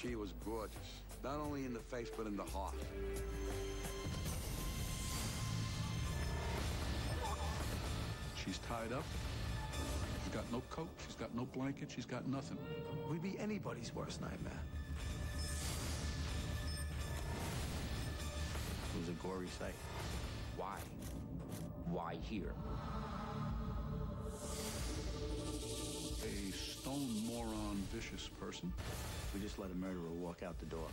She was gorgeous, not only in the face, but in the heart. She's tied up. She's got no coat, she's got no blanket, she's got nothing. We'd be anybody's worst nightmare. It was a gory sight. Why? Why here? A stone moron, vicious person. We just let a murderer walk out the door.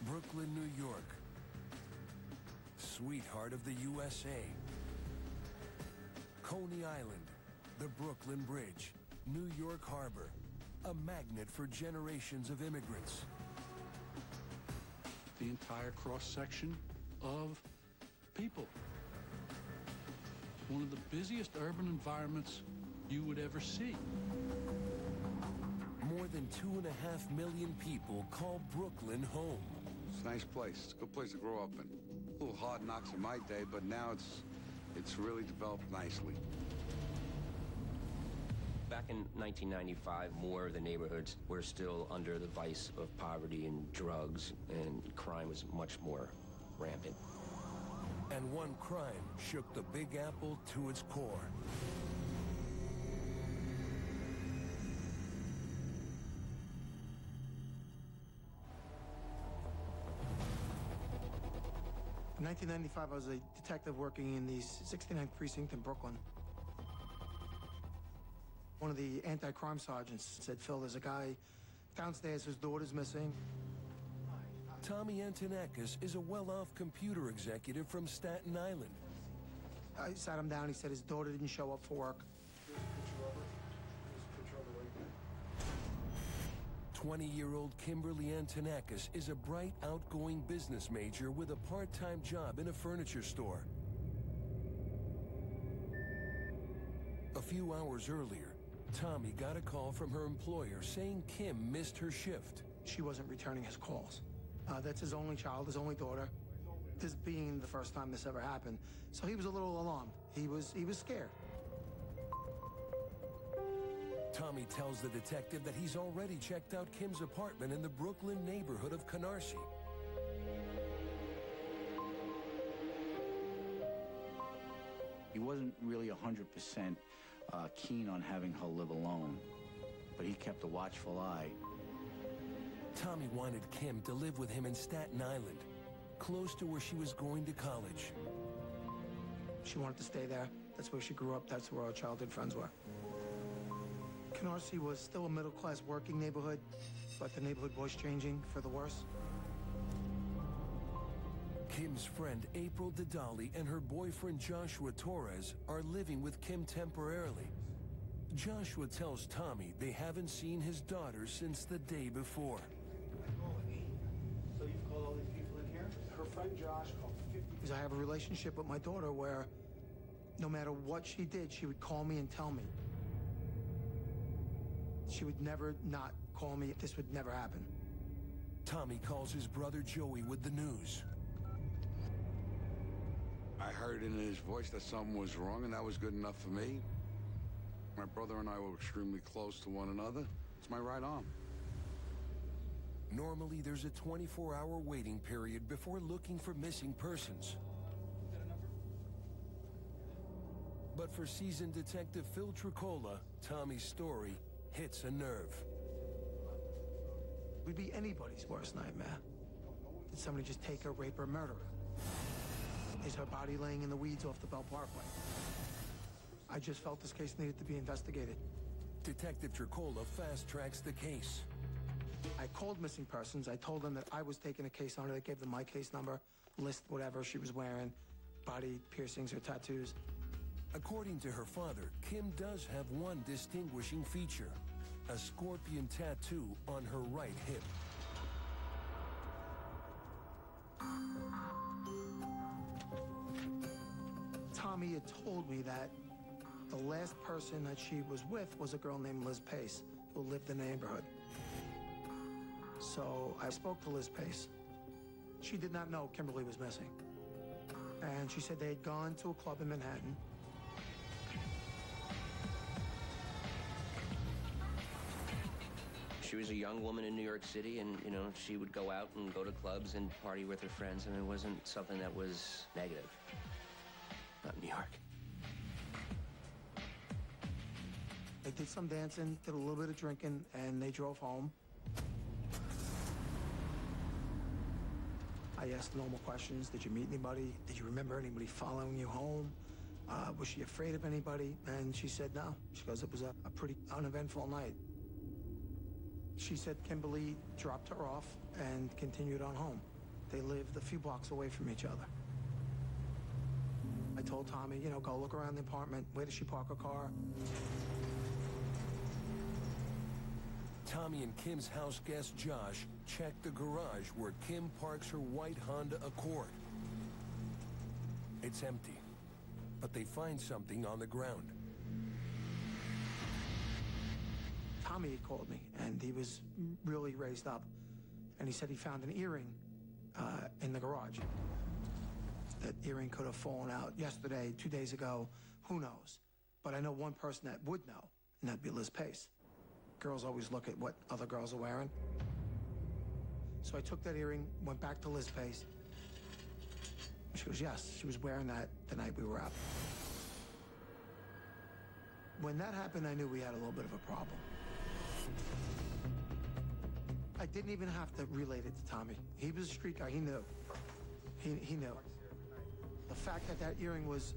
Brooklyn, New York. Sweetheart of the USA. Coney Island, the Brooklyn Bridge, New York Harbor, a magnet for generations of immigrants. The entire cross-section of people. One of the busiest urban environments you would ever see. More than 2.5 million people call Brooklyn home. It's a nice place. It's a good place to grow up in. A little hard knocks in my day, but now it's really developed nicely. Back in 1995, more of the neighborhoods were still under the vice of poverty and drugs, and crime was much more rampant. And one crime shook the Big Apple to its core. In 1995, I was a detective working in the 69th precinct in Brooklyn. One of the anti-crime sergeants said, Phil, there's a guy downstairs, his daughter's missing. Tommy Antonakis is a well-off computer executive from Staten Island. I sat him down, he said his daughter didn't show up for work. 20-year-old Kimberly Antonakis is a bright, outgoing business major with a part-time job in a furniture store. A few hours earlier, Tommy got a call from her employer saying Kim missed her shift. She wasn't returning his calls. That's his only child, his only daughter. This being the first time this ever happened. So he was a little alarmed. He was scared. Tommy tells the detective that he's already checked out Kim's apartment in the Brooklyn neighborhood of Canarsie. He wasn't really 100% keen on having her live alone, but he kept a watchful eye. Tommy wanted Kim to live with him in Staten Island, close to where she was going to college. She wanted to stay there. That's where she grew up. That's where our childhood friends were. Canarsie was still a middle-class working neighborhood, but the neighborhood was changing for the worse. Kim's friend April Dedali and her boyfriend Joshua Torres are living with Kim temporarily. Joshua tells Tommy they haven't seen his daughter since the day before. So you've called all these people in here? Her friend Josh called 50. Because I have a relationship with my daughter where no matter what she did, she would call me and tell me. She would never not call me. This would never happen. Tommy calls his brother Joey with the news. I heard in his voice that something was wrong, and that was good enough for me. My brother and I were extremely close to one another. It's my right arm. Normally, there's a 24-hour waiting period before looking for missing persons. But for seasoned detective Phil Tricola, Tommy's story hits a nerve. We'd be anybody's worst nightmare. Did somebody just take her, rape her, murder her? Is her body laying in the weeds off the Bell Parkway? I just felt this case needed to be investigated. Detective Tricola fast-tracks the case. I called missing persons. I told them that I was taking a case on her. They gave them my case number, list whatever she was wearing, body piercings or tattoos. According to her father, Kim does have one distinguishing feature, a scorpion tattoo on her right hip. Tommy had told me that The last person that she was with was a girl named Liz Pace, who lived in the neighborhood. So I spoke to Liz Pace. She did not know Kimberly was missing. And she said they had gone to a club in Manhattan. She was a young woman in New York City, and, you know, she would go out and go to clubs and party with her friends, and it wasn't something that was negative. Not in New York. They did some dancing, did a little bit of drinking, and they drove home. I asked normal questions. Did you meet anybody? Did you remember anybody following you home? Was she afraid of anybody? And she said no. She goes, it was a pretty uneventful night. She said Kimberly dropped her off and continued on home. They lived a few blocks away from each other. I told Tommy, you know, go look around the apartment. Where does she park her car? Tommy and Kim's house guest Josh checked the garage where Kim parks her white Honda Accord. It's empty, but they find something on the ground. Tommy had called me, and he was really raised up. And he said he found an earring in the garage. That earring could have fallen out yesterday, 2 days ago, who knows? But I know one person that would know, and that'd be Liz Pace. Girls always look at what other girls are wearing. So I took that earring, went back to Liz Pace. She goes, yes, she was wearing that the night we were out. When that happened, I knew we had a little bit of a problem. I didn't even have to relate it to Tommy. He was a street guy, he knew. He knew. The fact that that earring was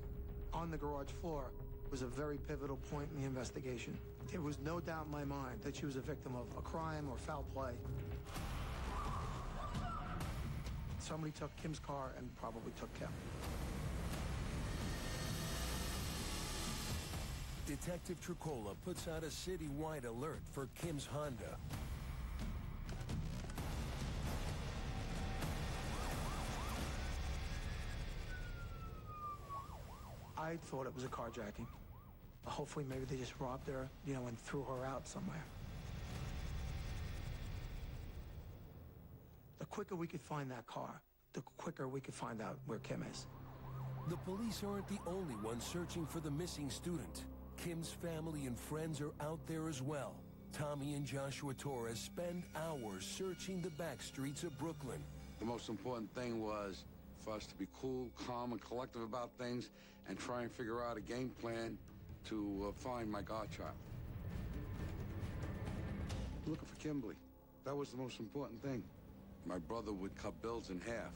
on the garage floor was a very pivotal point in the investigation. There was no doubt in my mind that she was a victim of a crime or foul play. Somebody took Kim's car and probably took Kim. Detective Tricola puts out a citywide alert for Kim's Honda. I thought it was a carjacking. Hopefully maybe they just robbed her, you know, and threw her out somewhere. The quicker we could find that car, the quicker we could find out where Kim is. The police aren't the only ones searching for the missing student. Kim's family and friends are out there as well. Tommy and Joshua Torres spend hours searching the back streets of Brooklyn. The most important thing was for us to be cool, calm, and collective about things and try and figure out a game plan to find my godchild. Looking for Kimberly. That was the most important thing. My brother would cut bills in half,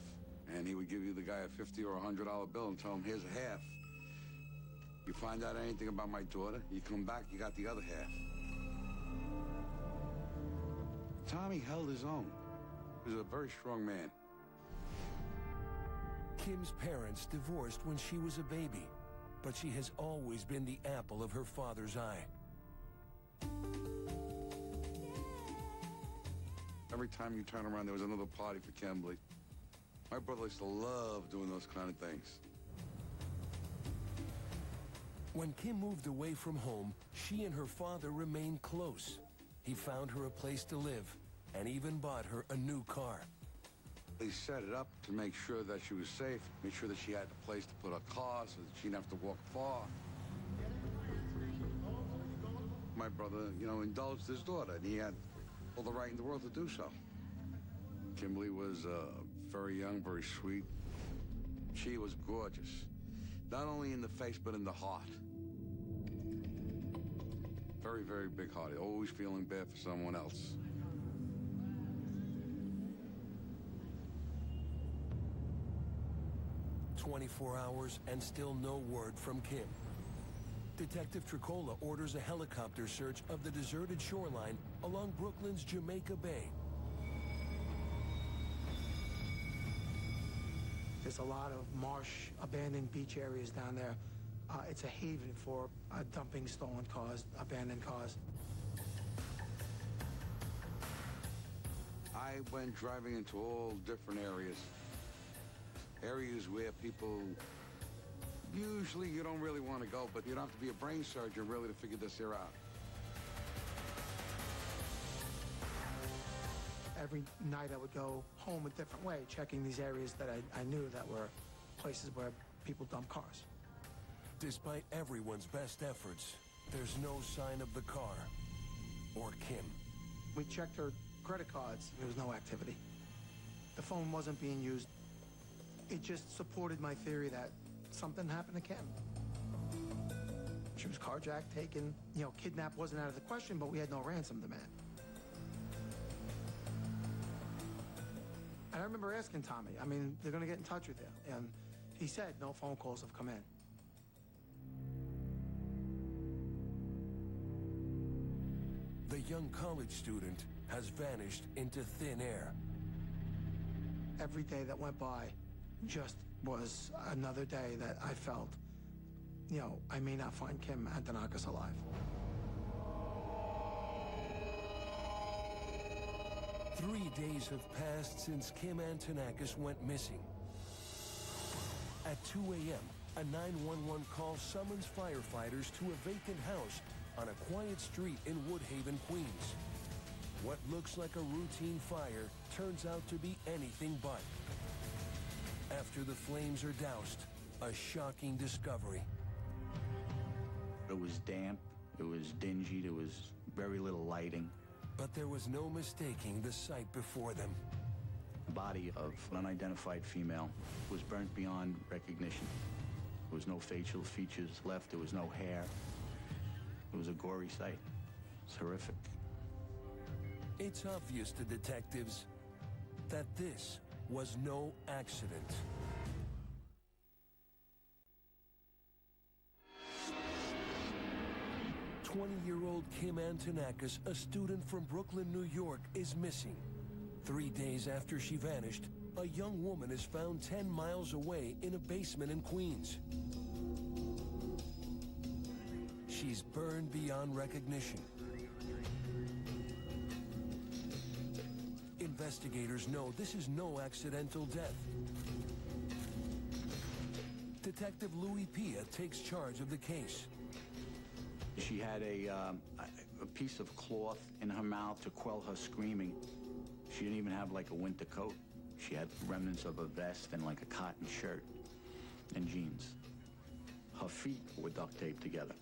and he would give you the guy a $50 or $100 bill and tell him, here's a half. You find out anything about my daughter, you come back, you got the other half. Tommy held his own. He was a very strong man. Kim's parents divorced when she was a baby, but she has always been the apple of her father's eye. Every time you turn around, there was another party for Kimberly. My brother used to love doing those kind of things. When Kim moved away from home, she and her father remained close. He found her a place to live and even bought her a new car. They set it up to make sure that she was safe, make sure that she had a place to put her car so that she didn't have to walk far. My brother, you know, indulged his daughter, and he had all the right in the world to do so. Kimberly was very young, very sweet. She was gorgeous, not only in the face, but in the heart. Very, very big-hearted, always feeling bad for someone else. "24 hours and still no word from Kim. Detective Tricola orders a helicopter search of the deserted shoreline along Brooklyn's Jamaica Bay. There's a lot of marsh, abandoned beach areas down there. It's a haven for dumping stolen cars, abandoned cars. I went driving into all different areas. Areas where people Usually you don't really want to go, but you don't have to be a brain surgeon really to figure this here out. Every night I would go home a different way, checking these areas that I knew that were places where people dump cars. Despite everyone's best efforts, there's no sign of the car or Kim. We checked her credit cards. There was no activity. The phone wasn't being used. It just supported my theory that something happened to Kim. She was carjacked, taken. You know, kidnapped wasn't out of the question, but we had no ransom demand. And I remember asking Tommy, I mean, they're going to get in touch with you. And he said no phone calls have come in. The young college student has vanished into thin air. Every day that went by just was another day that I felt, you know, I may not find Kim Antonakis alive. 3 days have passed since Kim Antonakis went missing. At 2 a.m., a 911 call summons firefighters to a vacant house on a quiet street in Woodhaven, Queens. What looks like a routine fire turns out to be anything but. After the flames are doused, a shocking discovery. It was damp, it was dingy, there was very little lighting. But there was no mistaking the sight before them. The body of an unidentified female was burnt beyond recognition. There was no facial features left, there was no hair. It was a gory sight. It's horrific. It's obvious to detectives that this was no accident. "20-year-old Kim Antonakis, a student from Brooklyn, New York, is missing. 3 days after she vanished, a young woman is found 10 miles away in a basement in Queens. She's burned beyond recognition. Investigators know this is no accidental death. Detective Louis Pia takes charge of the case. She had a piece of cloth in her mouth to quell her screaming. She didn't even have like a winter coat. She had remnants of a vest and like a cotton shirt and jeans. Her feet were duct taped together.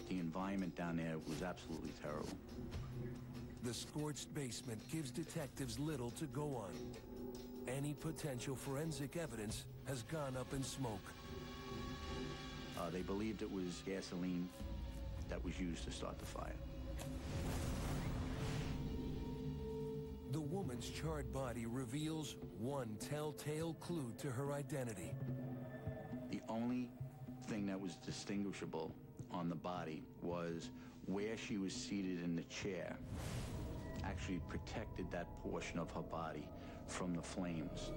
The environment down there was absolutely terrible. The scorched basement gives detectives little to go on. Any potential forensic evidence has gone up in smoke. They believed it was gasoline that was used to start the fire. The woman's charred body reveals one telltale clue to her identity. The only thing that was distinguishable on the body was where she was seated in the chair actually protected that portion of her body from the flames.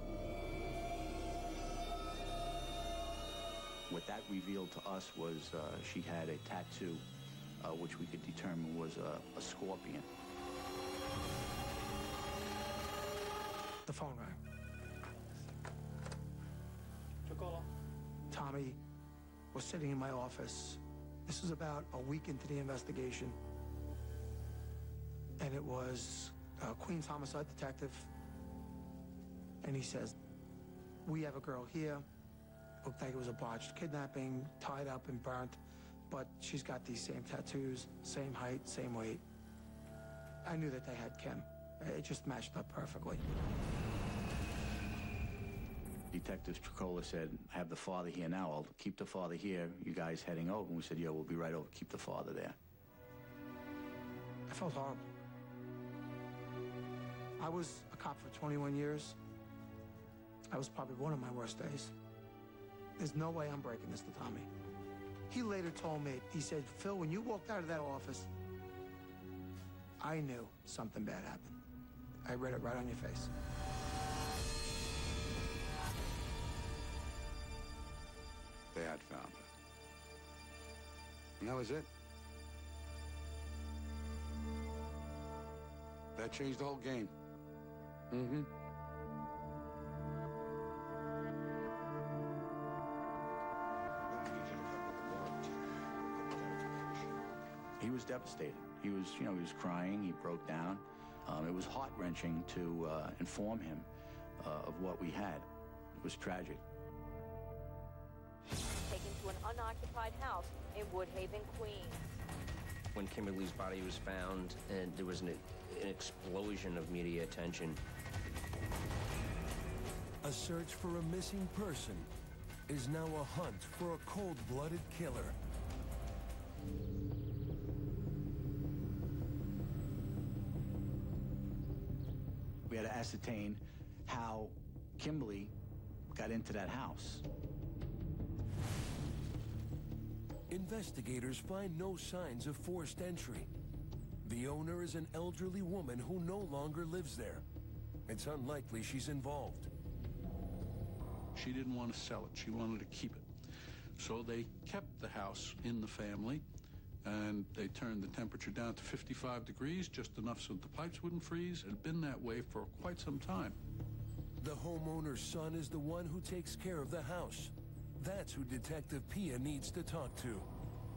What that revealed to us was she had a tattoo, which we could determine was a scorpion. The phone rang. Tommy was sitting in my office. This was about a week into the investigation. And it was a Queens homicide detective. And he says, "We have a girl here. Looked like it was a botched kidnapping, tied up and burnt, but she's got these same tattoos, same height, same weight." I knew that they had Kim. It just matched up perfectly. Detective Tricola said, "I have the father here now. I'll keep the father here. You guys heading over?" And we said, "Yeah, we'll be right over. Keep the father there." I felt horrible. I was a cop for 21 years. I was probably one of my worst days. There's no way I'm breaking this to Tommy. He later told me, he said, "Phil, when you walked out of that office, I knew something bad happened. I read it right on your face." They had found her. And that was it. That changed the whole game. Mm-hmm. He was devastated. He was, he was crying. He broke down. It was heart-wrenching to inform him of what we had. It was tragic. Taken to an unoccupied house in Woodhaven, Queens. When Kimberly's body was found, and there was an explosion of media attention. A search for a missing person is now a hunt for a cold-blooded killer. We had to ascertain how Kimberly got into that house. Investigators find no signs of forced entry. The owner is an elderly woman who no longer lives there. It's unlikely she's involved. She didn't want to sell it. She wanted to keep it. So they kept the house in the family, and they turned the temperature down to 55 degrees, just enough so the pipes wouldn't freeze. It had been that way for quite some time. The homeowner's son is the one who takes care of the house. That's who Detective Pia needs to talk to.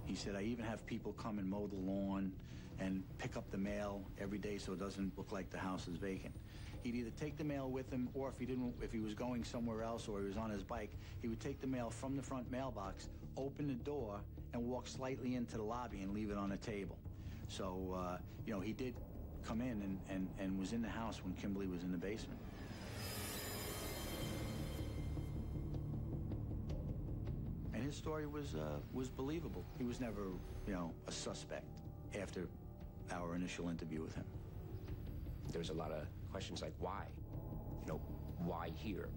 He said, I even have people come and mow the lawn and pick up the mail every day so it doesn't look like the house is vacant. He'd either take the mail with him, or if he was going somewhere else or he was on his bike, he would take the mail from the front mailbox, open the door, and walk slightly into the lobby and leave it on a table. So, he did come in and was in the house when Kimberly was in the basement. And his story was believable. He was never, a suspect after our initial interview with him. There was a lot of questions like, why? Why here?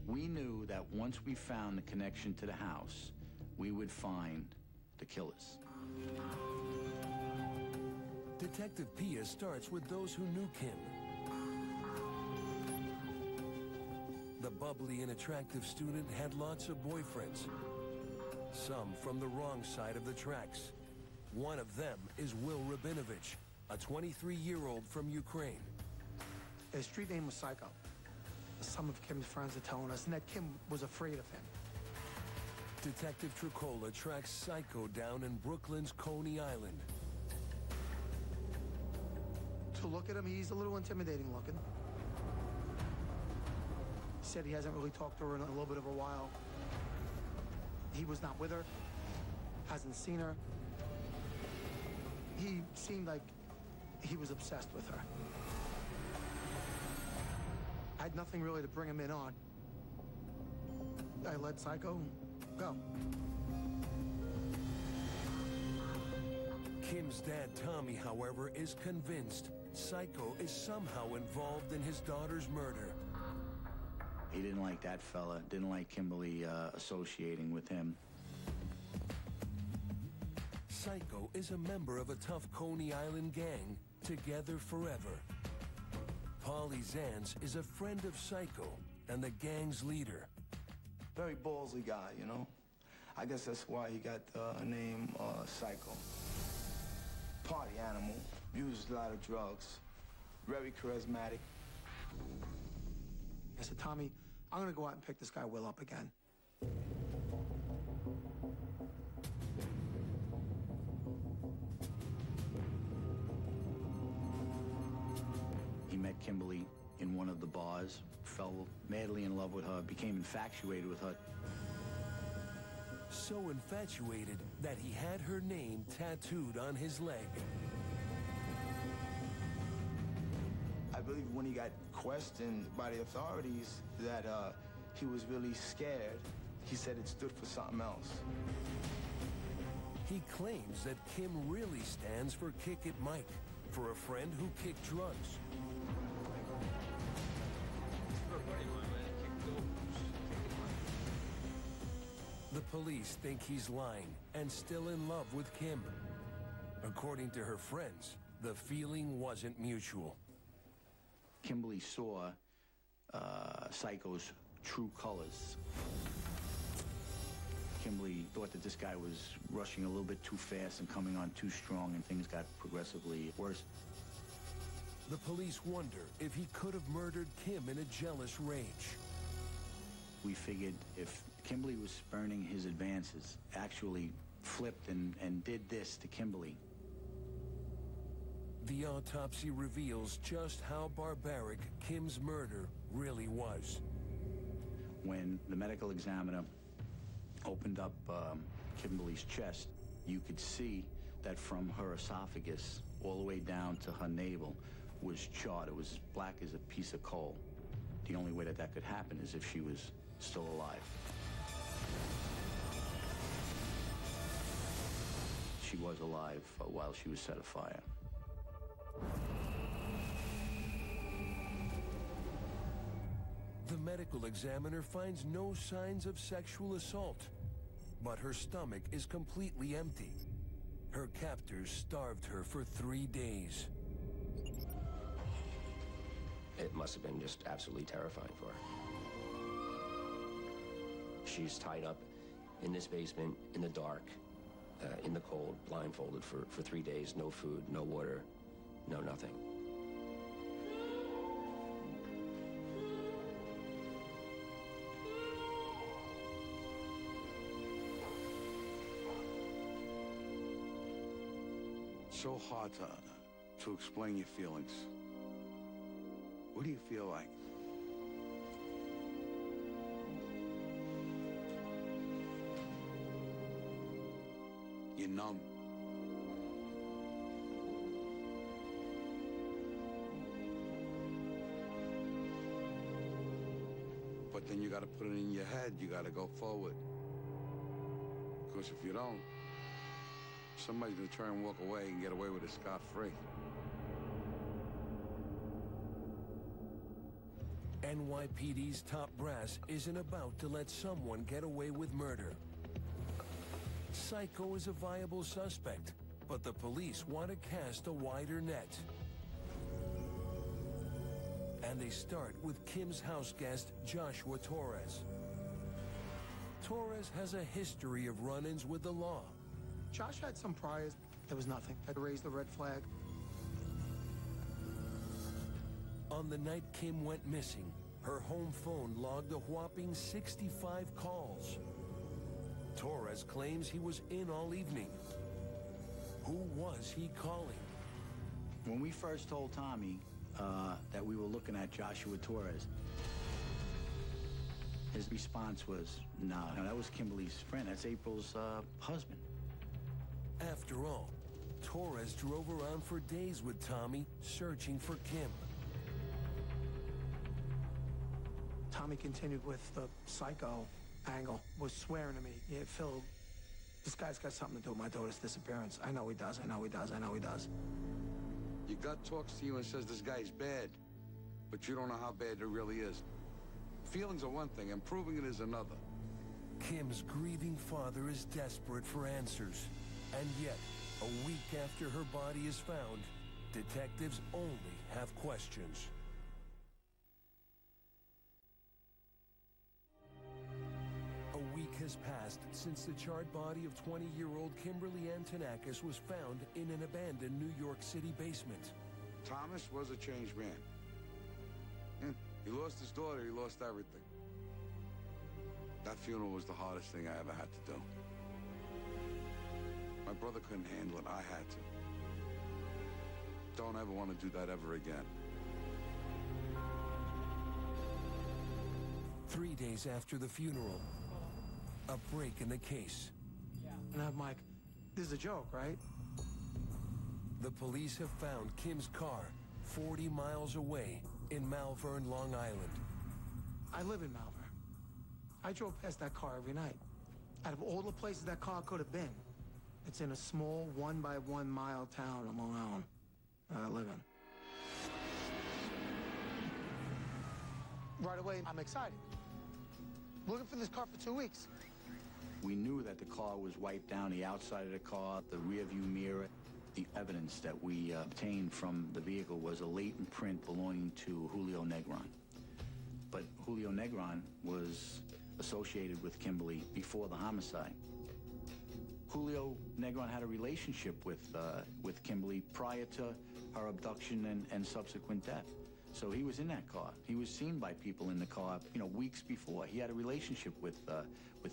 We knew that once we found the connection to the house, we would find the killers. Detective Pia starts with those who knew Kim. The bubbly and attractive student had lots of boyfriends, some from the wrong side of the tracks. One of them is Will Rabinovich, a 23-year-old from Ukraine. His street name was Psycho. Some of Kim's friends are telling us, and that Kim was afraid of him. Detective Tricola tracks Psycho down in Brooklyn's Coney Island. To look at him, he's a little intimidating looking. He said he hasn't really talked to her in a little bit of a while. He was not with her, hasn't seen her. He seemed like he was obsessed with her. I had nothing really to bring him in on. I let Psycho go. Kim's dad, Tommy, however, is convinced Psycho is somehow involved in his daughter's murder. He didn't like that fella, didn't like Kimberly associating with him. Psycho is a member of a tough Coney Island gang, Together Forever. Paulie Zantz is a friend of Psycho and the gang's leader. Very ballsy guy, I guess that's why he got the name Psycho. Party animal, used a lot of drugs, very charismatic. I said, Tommy, I'm gonna go out and pick this guy Will up again. He met Kimberly in one of the bars, fell madly in love with her, became infatuated with her. So infatuated that he had her name tattooed on his leg. I believe when he got questioned by the authorities that he was really scared. He said it stood for something else. He claims that Kim really stands for Kick It Mike, for a friend who kicked drugs. The police think he's lying and still in love with Kim. According to her friends, the feeling wasn't mutual. Kimberly saw Psycho's true colors. Kimberly thought that this guy was rushing a little bit too fast and coming on too strong, and things got progressively worse. The police wonder if he could have murdered Kim in a jealous rage. We figured if Kimberly was spurning his advances, actually flipped and did this to Kimberly. The autopsy reveals just how barbaric Kim's murder really was. When the medical examiner opened up Kimberly's chest, you could see that from her esophagus all the way down to her navel was charred. It was as black as a piece of coal. The only way that could happen is if she was still alive. She was alive while she was set afire. The medical examiner finds no signs of sexual assault, but her stomach is completely empty. Her captors starved her for 3 days. It must have been just absolutely terrifying for her. She's tied up in this basement, in the dark, in the cold, blindfolded for 3 days, no food, no water, no nothing. So hard to explain your feelings. What do you feel like? You're numb. But then you gotta put it in your head, you gotta go forward. Because if you don't, somebody's gonna try and walk away and get away with it scot-free. NYPD's top brass isn't about to let someone get away with murder. Psycho is a viable suspect, but the police want to cast a wider net. And they start with Kim's house guest, Joshua Torres. Torres has a history of run-ins with the law. Josh had some priors. There was nothing. Had raised the red flag. On the night Kim went missing, her home phone logged a whopping 65 calls. Torres claims he was in all evening. Who was he calling? When we first told Tommy that we were looking at Joshua Torres, his response was, no, that was Kimberly's friend. That's April's husband. After all, Torres drove around for days with Tommy, searching for Kim. Tommy continued with the psycho angle, was swearing to me. Yeah, Phil, this guy's got something to do with my daughter's disappearance. I know he does, I know he does, I know he does. Your gut talks to you and says this guy's bad, but you don't know how bad it really is. Feelings are one thing, and proving it is another. Kim's grieving father is desperate for answers. And yet, a week after her body is found, detectives only have questions. A week has passed since the charred body of 20-year-old Kimberly Antonakis was found in an abandoned New York City basement. Thomas was a changed man. He lost his daughter, he lost everything. That funeral was the hardest thing I ever had to do. My brother couldn't handle it, I had to. Don't ever want to do that ever again. 3 days after the funeral, a break in the case. And I'm like, this is a joke, right? The police have found Kim's car 40 miles away in Malvern, Long Island. I live in Malvern. I drove past that car every night. Out of all the places that car could have been, it's in a small 1-by-1 mile town on Long Island that I live in. Right away, I'm excited. Looking for this car for 2 weeks. We knew that the car was wiped down, the outside of the car, the rear view mirror. The evidence that we obtained from the vehicle was a latent print belonging to Julio Negron. But Julio Negron was associated with Kimberly before the homicide. Julio Negron had a relationship with Kimberly prior to her abduction and subsequent death. So he was in that car. He was seen by people in the car, you know, weeks before. He had a relationship with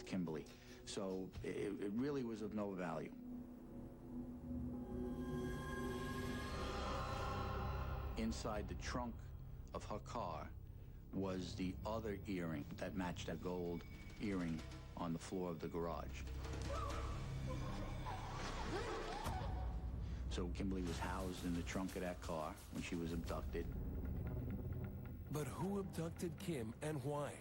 Kimberly. So it really was of no value. Inside the trunk of her car was the other earring that matched that gold earring on the floor of the garage. So Kimberly was housed in the trunk of that car when she was abducted. But who abducted Kim and why?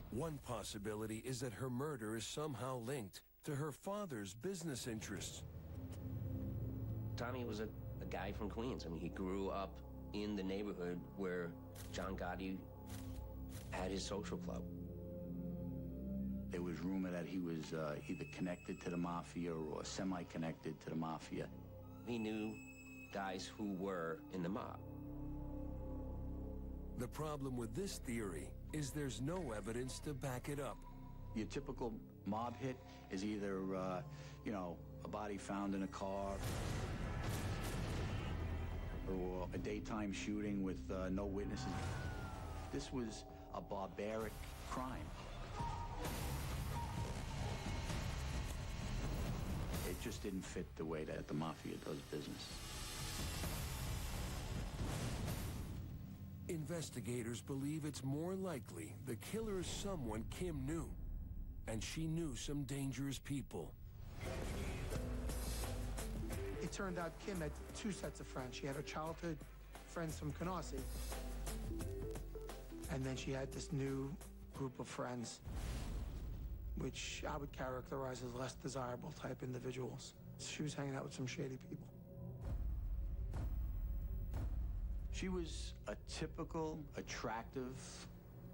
One possibility is that her murder is somehow linked to her father's business interests. Tommy was a guy from Queens. I mean, he grew up in the neighborhood where John Gotti had his social club. There was rumor that he was either connected to the Mafia or semi-connected to the Mafia. He knew guys who were in the mob. The problem with this theory is there's no evidence to back it up. Your typical mob hit is either, you know, a body found in a car, or a daytime shooting with no witnesses. This was a barbaric crime. It just didn't fit the way that the Mafia does business. Investigators believe it's more likely the killer is someone Kim knew, and she knew some dangerous people. It turned out Kim had two sets of friends. She had her childhood friends from Canarsie, and then she had this new group of friends, which I would characterize as less desirable type individuals. She was hanging out with some shady people. She was a typical, attractive,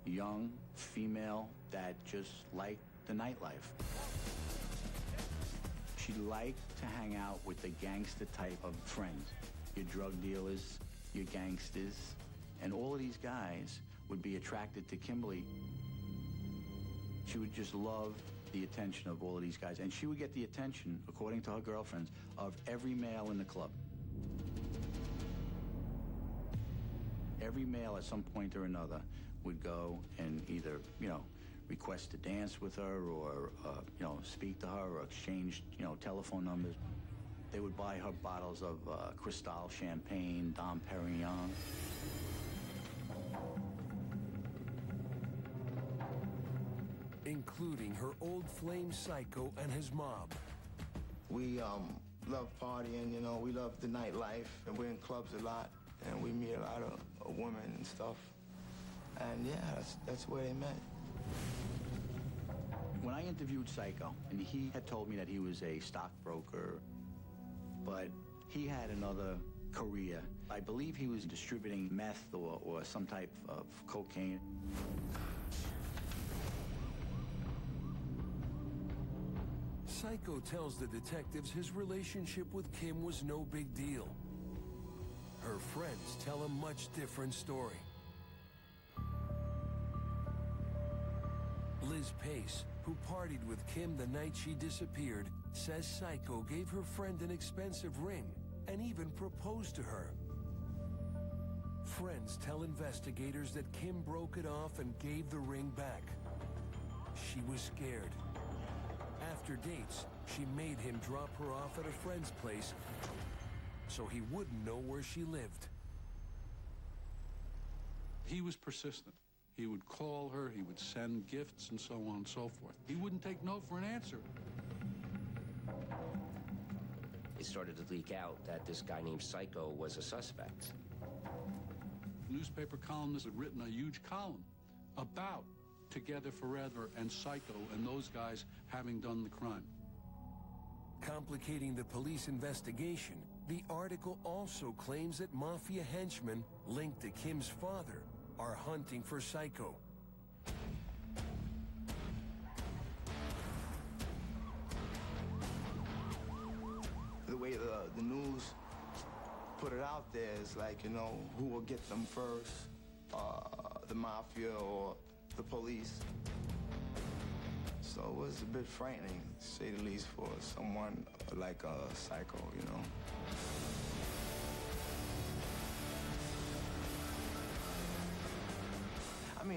young female that just liked the nightlife. She liked to hang out with the gangster type of friends. Your drug dealers, your gangsters, and all of these guys would be attracted to Kimberly. She would just love the attention of all of these guys. And she would get the attention, according to her girlfriends, of every male in the club. Every male at some point or another would go and either, you know, request to dance with her or, you know, speak to her or exchange, you know, telephone numbers. They would buy her bottles of Cristal champagne, Dom Perignon. Including her old flame Psycho and his mob. We love partying, you know, we love the nightlife, and we're in clubs a lot, and we meet a lot of women and stuff. And yeah, that's where they met. When I interviewed Psycho, and he had told me that he was a stockbroker, but he had another career. I believe he was distributing meth or some type of cocaine. Psycho tells the detectives his relationship with Kim was no big deal. Her friends tell a much different story. Liz Pace, who partied with Kim the night she disappeared, says Psycho gave her friend an expensive ring and even proposed to her. Friends tell investigators that Kim broke it off and gave the ring back. She was scared. After dates, she made him drop her off at a friend's place so he wouldn't know where she lived. He was persistent. He would call her, he would send gifts, and so on and so forth. He wouldn't take no for an answer. It started to leak out that this guy named Psycho was a suspect. Newspaper columnists had written a huge column about Together Forever and Psycho and those guys having done the crime. Complicating the police investigation, the article also claims that Mafia henchmen linked to Kim's father are hunting for Psycho. The way the news put it out there is like, you know, who will get them first, the Mafia or the police. So it was a bit frightening, to say the least, for someone like a Psycho, you know.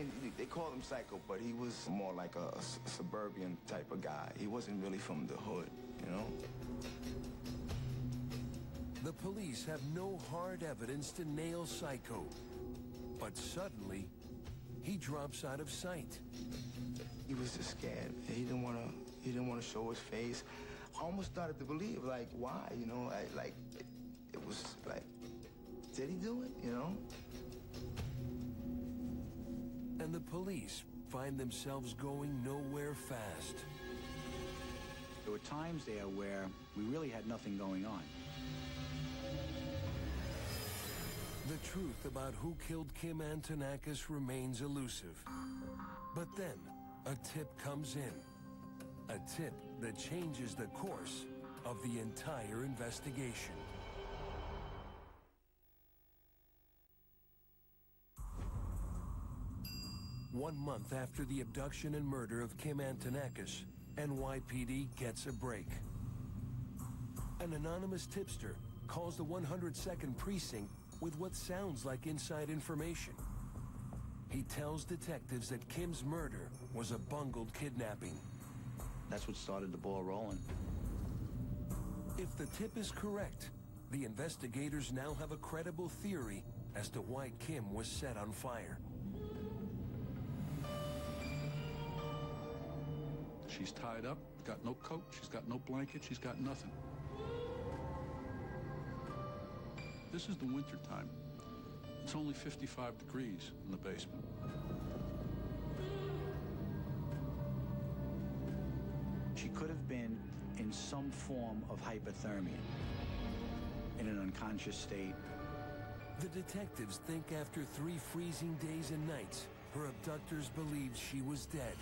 mean, they called him Psycho, but he was more like a suburban type of guy. He wasn't really from the hood, you know? The police have no hard evidence to nail Psycho. But suddenly, he drops out of sight. He was just scared. He didn't want to show his face. I almost started to believe, like, why, you know? It was like, did he do it, you know? And the police find themselves going nowhere fast. There were times there where we really had nothing going on. The truth about who killed Kim Antonakis remains elusive. But then, a tip comes in. A tip that changes the course of the entire investigation. One month after the abduction and murder of Kim Antonakis, NYPD gets a break. An anonymous tipster calls the 102nd Precinct with what sounds like inside information. He tells detectives that Kim's murder was a bungled kidnapping. That's what started the ball rolling. If the tip is correct, the investigators now have a credible theory as to why Kim was set on fire. She's tied up, got no coat, she's got no blanket, she's got nothing. This is the winter time. It's only 55 degrees in the basement. She could have been in some form of hypothermia, in an unconscious state. The detectives think after 3 freezing days and nights, her abductors believed she was dead.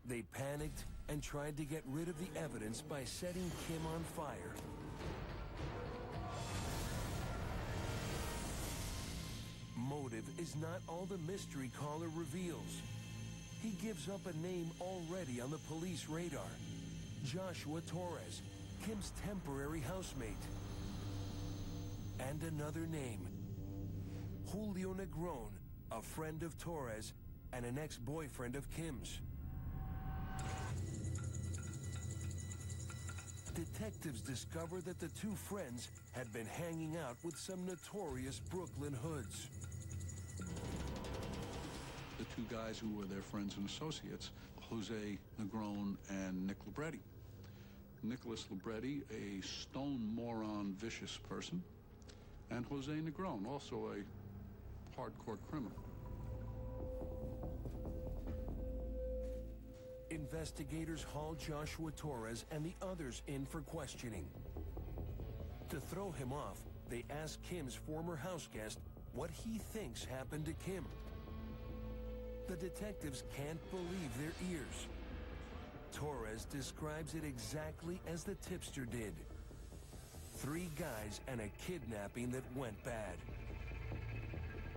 They panicked and tried to get rid of the evidence by setting Kim on fire. Motive is not all the mystery caller reveals. He gives up a name already on the police radar. Joshua Torres, Kim's temporary housemate. And another name. Julio Negron, a friend of Torres and an ex-boyfriend of Kim's. Detectives discover that the two friends had been hanging out with some notorious Brooklyn hoods. The two guys who were their friends and associates, Jose Negron and Nick Libretti. Nicholas Libretti, a stone moron, vicious person, and Jose Negron, also a hardcore criminal. Investigators haul Joshua Torres and the others in for questioning. To throw him off, they ask Kim's former house guest what he thinks happened to Kim. The detectives can't believe their ears. Torres describes it exactly as the tipster did. 3 guys and a kidnapping that went bad.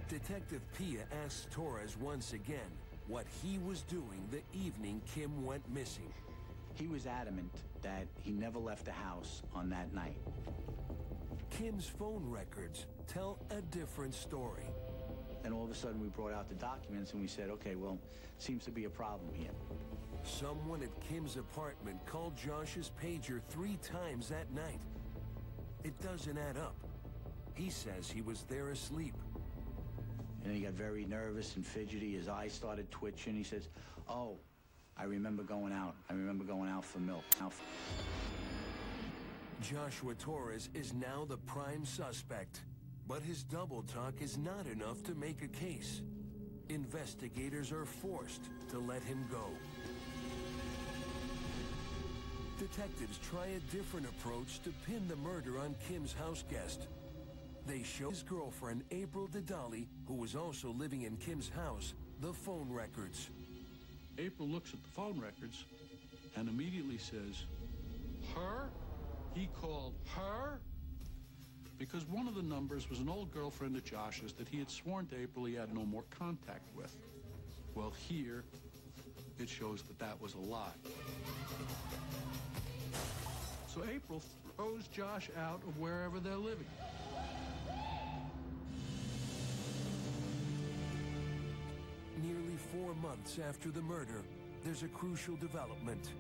Detective Pia asks Torres once again what he was doing the evening Kim went missing. He was adamant that he never left the house on that night. Kim's phone records tell a different story. Then all of a sudden we brought out the documents and we said, okay, well, seems to be a problem here. Someone at Kim's apartment called Josh's pager 3 times that night. It doesn't add up. He says he was there asleep. And then he got very nervous and fidgety. His eyes started twitching. He says, oh, I remember going out. I remember going out for milk. Joshua Torres is now the prime suspect, but his double talk is not enough to make a case. Investigators are forced to let him go. Detectives try a different approach to pin the murder on Kim's house guest. They show his girlfriend, April Dedali, who was also living in Kim's house, the phone records. April looks at the phone records and immediately says, her? He called her? Because one of the numbers was an old girlfriend of Josh's that he had sworn to April he had no more contact with. Well, here, it shows that that was a lie. So April throws Josh out of wherever they're living. nearly 4 months after the murder, there's a crucial development.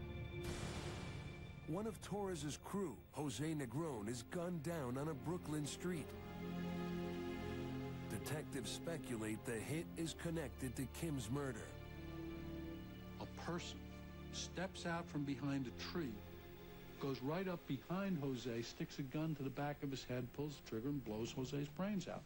One of Torres's crew, Jose Negron, is gunned down on a Brooklyn street. Detectives speculate the hit is connected to Kim's murder. A person steps out from behind a tree, goes right up behind Jose, sticks a gun to the back of his head, pulls the trigger, and blows Jose's brains out.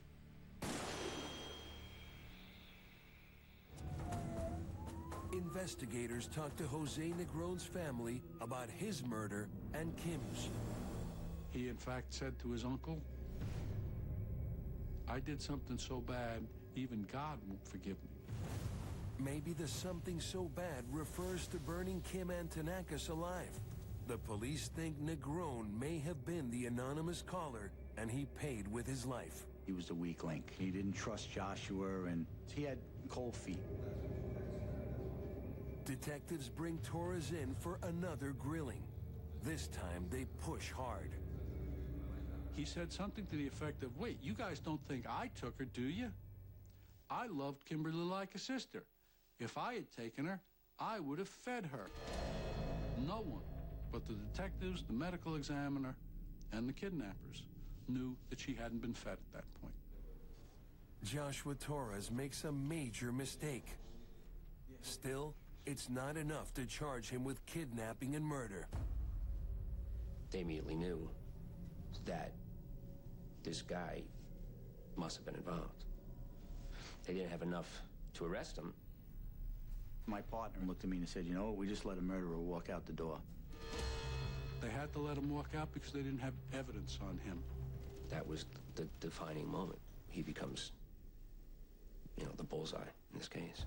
Investigators talk to Jose Negron's family about his murder and Kim's. He, in fact, said to his uncle, "I did something so bad, even God won't forgive me." Maybe the something so bad refers to burning Kim Antonakis alive. The police think Negron may have been the anonymous caller, and he paid with his life. He was the weak link. He didn't trust Joshua, and he had cold feet. Detectives bring Torres in for another grilling. This time, they push hard. He said something to the effect of, "Wait, you guys don't think I took her, do you? I loved Kimberly like a sister. If I had taken her, I would have fed her." No one but the detectives, the medical examiner, and the kidnappers knew that she hadn't been fed at that point. Joshua Torres makes a major mistake. Still, it's not enough to charge him with kidnapping and murder. They immediately knew that this guy must have been involved. They didn't have enough to arrest him. My partner looked at me and said, "You know what, we just let a murderer walk out the door." They had to let him walk out because they didn't have evidence on him. That was the defining moment. He becomes, the bullseye in this case.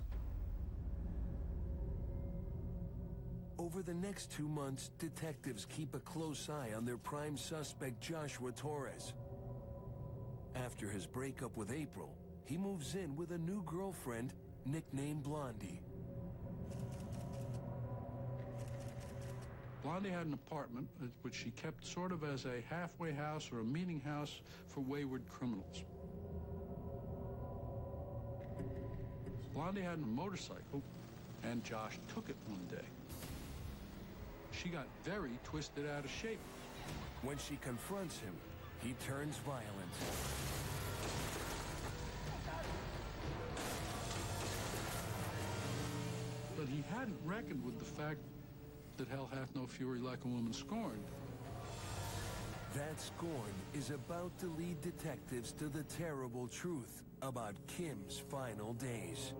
Over the next 2 months, detectives keep a close eye on their prime suspect, Joshua Torres. After his breakup with April, he moves in with a new girlfriend nicknamed Blondie. Blondie had an apartment which she kept sort of as a halfway house or a meeting house for wayward criminals. Blondie had a motorcycle, and Josh took it one day. She got very twisted out of shape. When she confronts him, he turns violent. But he hadn't reckoned with the fact that hell hath no fury like a woman scorned. That scorn is about to lead detectives to the terrible truth about Kim's final days.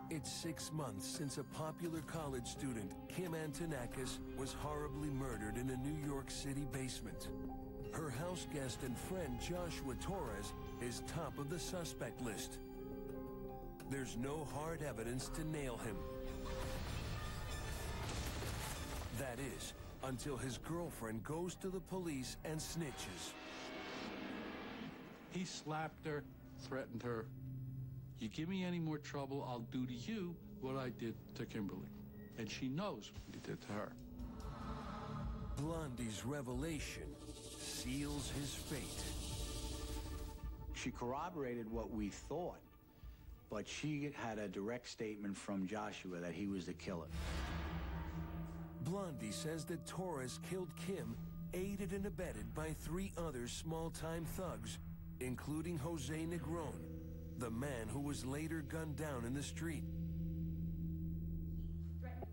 It's 6 months since a popular college student, Kim Antonakis, was horribly murdered in a New York City basement. Her house guest and friend, Joshua Torres, is top of the suspect list. There's no hard evidence to nail him. That is, until his girlfriend goes to the police and snitches. He slapped her, threatened her. "You give me any more trouble, I'll do to you what I did to Kimberly." And she knows what he did to her. Blondie's revelation seals his fate. She corroborated what we thought, but she had a direct statement from Joshua that he was the killer. Blondie says that Torres killed Kim, aided and abetted by 3 other small-time thugs, including Jose Negron, the man who was later gunned down in the street.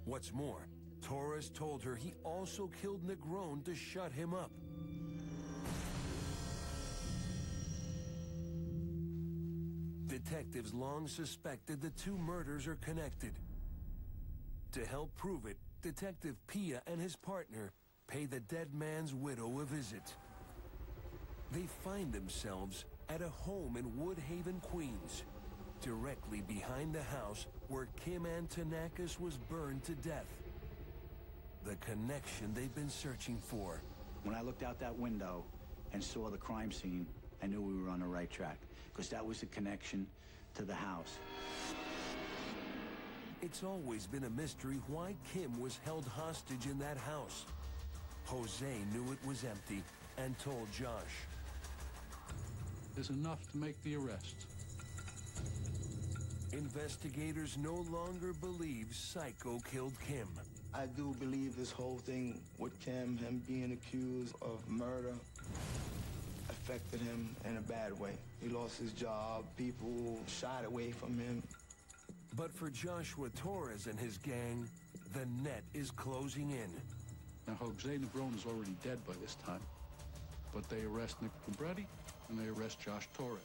What's more, Torres told her he also killed Negron to shut him up. Detectives long suspected the 2 murders are connected. To help prove it, Detective Pia and his partner pay the dead man's widow a visit. They find themselves at a home in Woodhaven, Queens, directly behind the house where Kim Antonakis was burned to death. The connection they've been searching for. When I looked out that window and saw the crime scene, I knew we were on the right track, because that was the connection to the house. It's always been a mystery why Kim was held hostage in that house. Jose knew it was empty and told Josh. is enough to make the arrest. Investigators no longer believe Psycho killed Kim. I do believe this whole thing with Kim, him being accused of murder, affected him in a bad way. He lost his job, people shied away from him. But for Joshua Torres and his gang, the net is closing in. Now, Jose Negron is already dead by this time, but they arrest Nick Libretti and they arrest Josh Torres.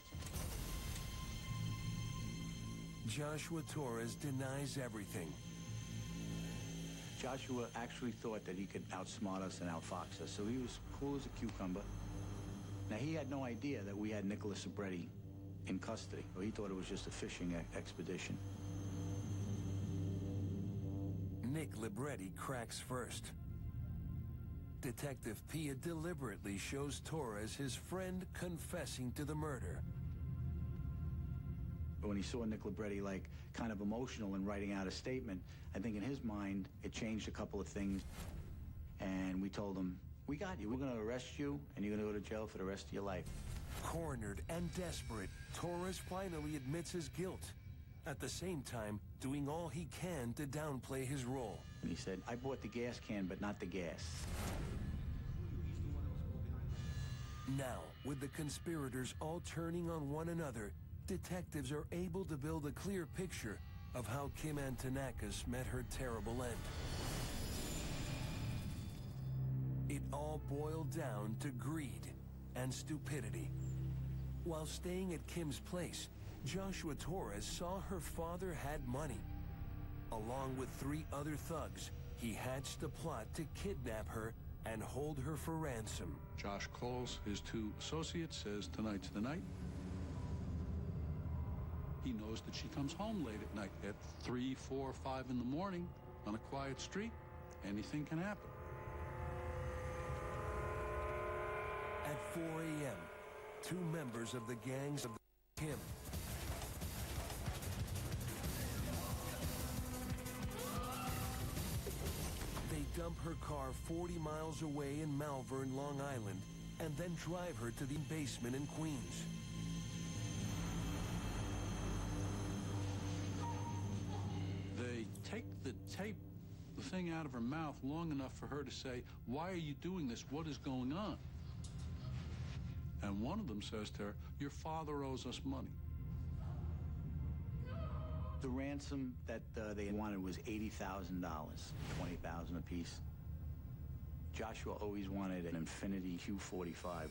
Joshua Torres denies everything. Joshua actually thought that he could outsmart us and outfox us, so he was cool as a cucumber. Now, he had no idea that we had Nicholas Libretti in custody. He thought it was just a fishing expedition. Nick Libretti cracks first. Detective Pia deliberately shows Torres his friend confessing to the murder. But when he saw Nick Libretti, like, kind of emotional and writing out a statement, I think in his mind, it changed a couple of things. And we told him, we got you. We're going to arrest you, and you're going to go to jail for the rest of your life. Cornered and desperate, Torres finally admits his guilt. At the same time, doing all he can to downplay his role. And he said, I bought the gas can, but not the gas. Now, with the conspirators all turning on one another, detectives are able to build a clear picture of how Kim Antonakis met her terrible end. It all boiled down to greed and stupidity. While staying at Kim's place, Joshua Torres saw her father had money. Along with 3 other thugs, he hatched a plot to kidnap her and hold her for ransom. Josh calls his 2 associates, says tonight's the night. He knows that she comes home late at night at 3, 4, 5 in the morning on a quiet street. Anything can happen. At 4 a.m., 2 members of the gangs of Kim dump her car 40 miles away in Malvern, Long Island, and then drive her to the basement in Queens. They take the thing out of her mouth long enough for her to say, why are you doing this? What is going on? And one of them says to her, your father owes us money. The ransom that they wanted was $80,000, $20,000 apiece. Joshua always wanted an Infiniti Q45.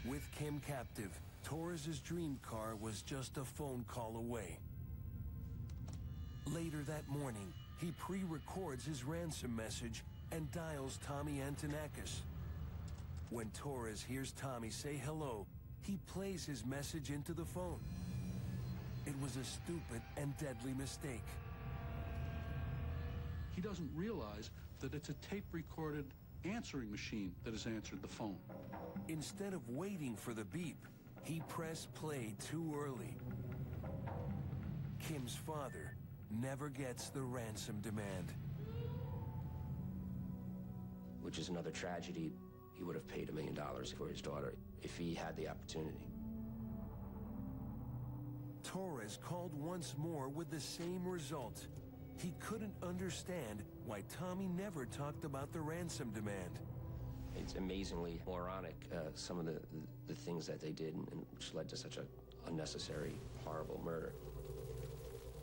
With Kim captive, Torres's dream car was just a phone call away. Later that morning, he pre-records his ransom message and dials Tommy Antonakis. When Torres hears Tommy say hello, he plays his message into the phone. It was a stupid and deadly mistake. He doesn't realize that it's a tape-recorded answering machine that has answered the phone. Instead of waiting for the beep, he pressed play too early. Kim's father never gets the ransom demand. Which is another tragedy. He would have paid $1 million for his daughter if he had the opportunity. Torres called once more with the same result. He couldn't understand why Tommy never talked about the ransom demand. It's amazingly moronic, some of the things that they did, and which led to such an unnecessary, horrible murder.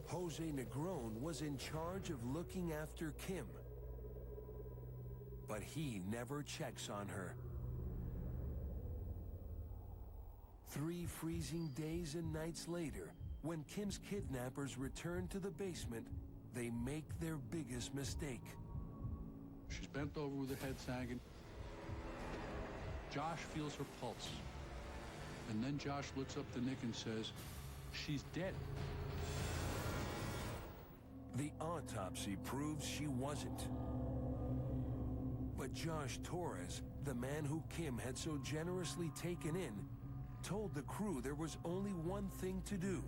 Jose Negron was in charge of looking after Kim. But he never checks on her. 3 freezing days and nights later, when Kim's kidnappers return to the basement, they make their biggest mistake. She's bent over with her head sagging. Josh feels her pulse. And then Josh looks up to Nick and says, she's dead. The autopsy proves she wasn't. But Josh Torres, the man who Kim had so generously taken in, told the crew there was only one thing to do: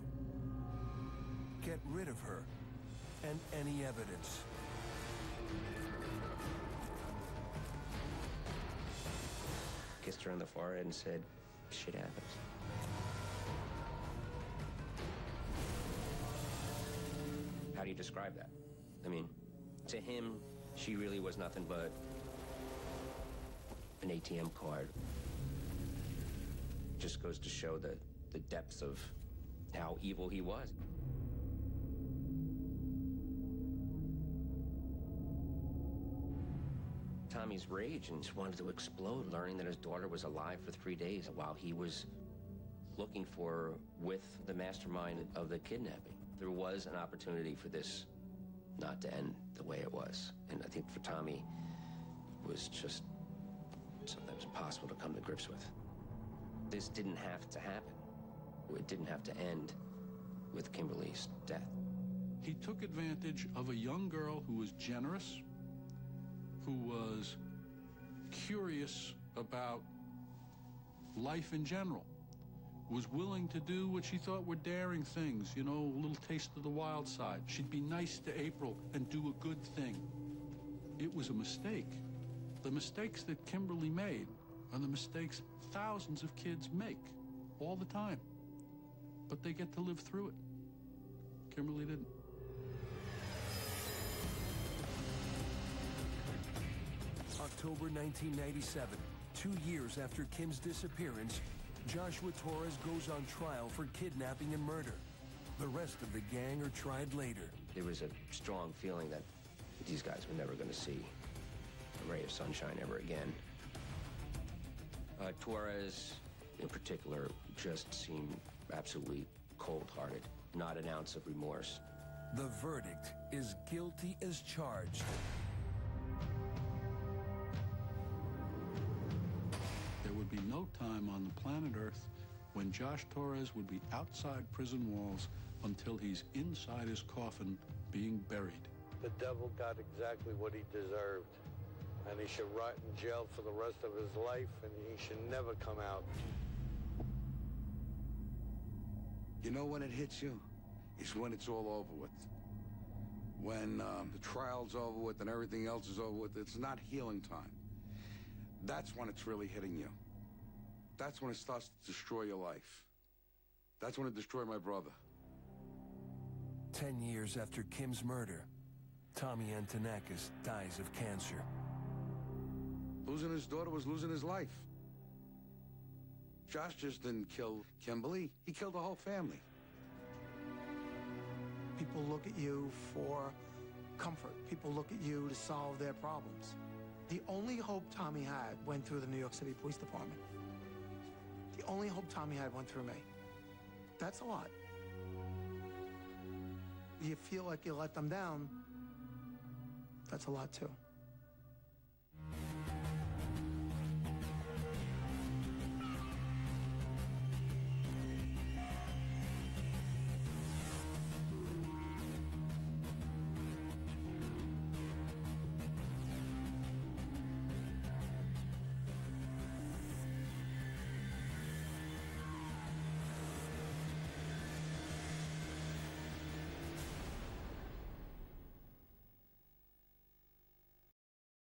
get rid of her and any evidence. kissed her on the forehead and said, shit happens. How do you describe that? I mean, to him, she really was nothing but an ATM card. Just goes to show the depths of how evil he was. Tommy's rage and just wanted to explode, learning that his daughter was alive for 3 days while he was looking for her with the mastermind of the kidnapping. There was an opportunity for this not to end the way it was. And I think for Tommy, it was just something that was impossible to come to grips with. This didn't have to happen. It didn't have to end with Kimberly's death. He took advantage of a young girl who was generous, who was curious about life in general, was willing to do what she thought were daring things, you know, a little taste of the wild side. She'd be nice to April and do a good thing. It was a mistake. The mistakes that Kimberly made are the mistakes thousands of kids make all the time. But they get to live through it. Kimberly didn't. October 1997, 2 years after Kim's disappearance, Joshua Torres goes on trial for kidnapping and murder. The rest of the gang are tried later. There was a strong feeling that these guys were never going to see a ray of sunshine ever again. Torres, in particular, just seemed absolutely cold-hearted, not an ounce of remorse. The verdict is guilty as charged. There would be no time on the planet Earth when Josh Torres would be outside prison walls until he's inside his coffin being buried. The devil got exactly what he deserved, and he should rot in jail for the rest of his life, and he should never come out. You know when it hits you? It's when it's all over with. When the trial's over with and everything else is over with, it's not healing time. That's when it's really hitting you. That's when it starts to destroy your life. That's when it destroyed my brother. 10 years after Kim's murder, Tommy Antonakis dies of cancer. Losing his daughter was losing his life. Josh just didn't kill Kimberly. He killed the whole family. People look at you for comfort. People look at you to solve their problems. The only hope Tommy had went through the New York City Police Department. The only hope Tommy had went through me. That's a lot. You feel like you let them down. That's a lot too.